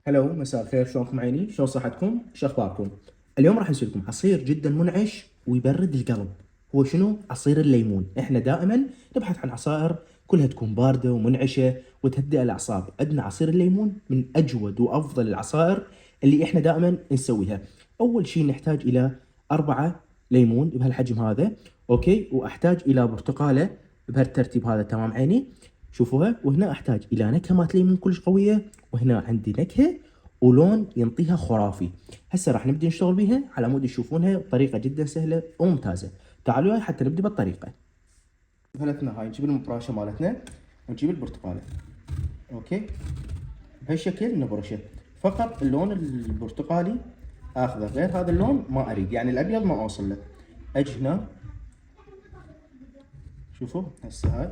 هلو، مساء الخير، شلونكم عيني؟ شلون صحتكم؟ شو اخباركم؟ اليوم راح نسوي لكم عصير جدا منعش ويبرد القلب. هو شنو؟ عصير الليمون. احنا دائما نبحث عن عصائر كلها تكون بارده ومنعشه وتهدئ الاعصاب. عندنا عصير الليمون من اجود وافضل العصائر اللي احنا دائما نسويها. اول شيء نحتاج الى 4 ليمون بهالحجم هذا، اوكي، واحتاج الى برتقاله بهالترتيب هذا، تمام عيني؟ شوفوها. وهنا احتاج الى نكهه مالت ليمون كلش قويه، وهنا عندي نكهه ولون ينطيها خرافي. هسه راح نبدا نشتغل بيها على مود تشوفونها بطريقه جدا سهله وممتازه. تعالوا وياي حتى نبدا بالطريقه. بهالتنا هاي نجيب المبراشه مالتنا ونجيب البرتقاله، اوكي، بهالشكل نبرشه. فقط اللون البرتقالي اخذه، غير هذا اللون ما اريد، يعني الابيض ما اوصل له. اجي هنا، شوفوا هسه هاي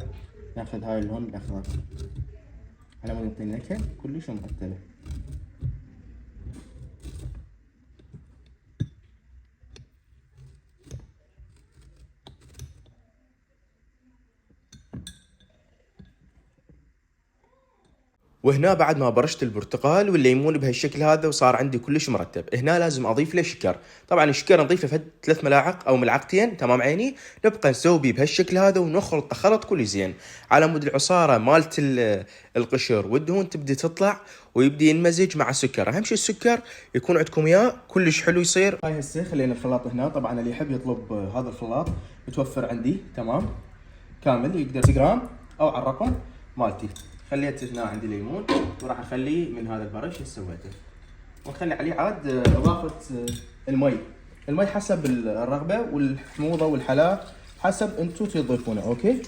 ناخذ هاي اللون الاخضر على مود يعطي نكهه كلش مرتبه. وهنا بعد ما برشت البرتقال والليمون بهالشكل هذا وصار عندي كلش مرتب، هنا لازم اضيف له شكر. طبعا الشكر نضيفه فد 3 ملاعق او ملعقتين، تمام عيني. نبقى نسوي بيه بهالشكل هذا ونخلط خلط كل زين على مود العصاره مالت القشر والدهون تبدي تطلع ويبدي ينمزج مع السكر. اهم شيء السكر يكون عندكم اياه كلش حلو يصير. هاي هسه خلينا الخلاط هنا. طبعا اللي يحب يطلب هذا الخلاط متوفر عندي، تمام، كامل، يقدر جرام او على الرقم مالتي. خليت هنا عندي ليمون وراح اخليه من هذا البرش اللي سويته، ونخلي عليه عاد اضافه المي. المي حسب الرغبه والحموضه والحلا، حسب انتم تضيفونه، اوكي.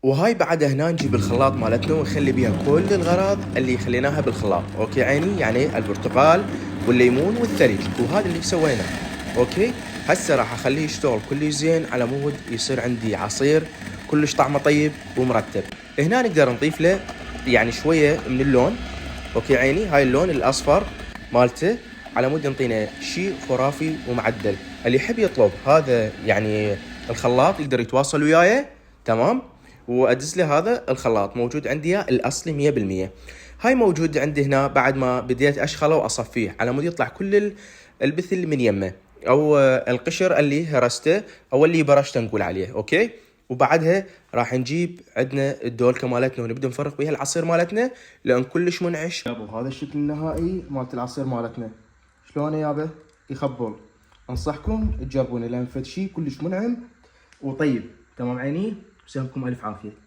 وهاي بعد هنا نجيب الخلاط مالتنا ونخلي بيها كل الغراض اللي خليناها بالخلاط، اوكي عيني، يعني البرتقال والليمون والثلج، وهذا اللي سويناه، اوكي. هسه راح اخليه يشتغل كل زين على مود يصير عندي عصير كلش طعمه طيب ومرتب. هنا نقدر نضيف له يعني شويه من اللون، اوكي عيني، هاي اللون الاصفر مالته على مود ينطينا شيء خرافي ومعدل. اللي يحب يطلب هذا يعني الخلاط يقدر يتواصل وياي، تمام، وادز له هذا الخلاط موجود عندي الاصلي 100%. هاي موجود عندي هنا بعد ما بديت اشغله واصفيه على مود يطلع كل البث اللي من يمه او القشر اللي هرسته او اللي برشته نقول عليه، اوكي. وبعدها راح نجيب عندنا الدولكه مالتنا ونبدا نفرق بيها العصير مالتنا لان كلش منعش. يابا هذا الشكل النهائي مالت العصير مالتنا، شلونه يابا؟ يخبل. انصحكم تجربونه لان فد شيء كلش منعم وطيب، تمام عيني. وسهمكم الف عافيه.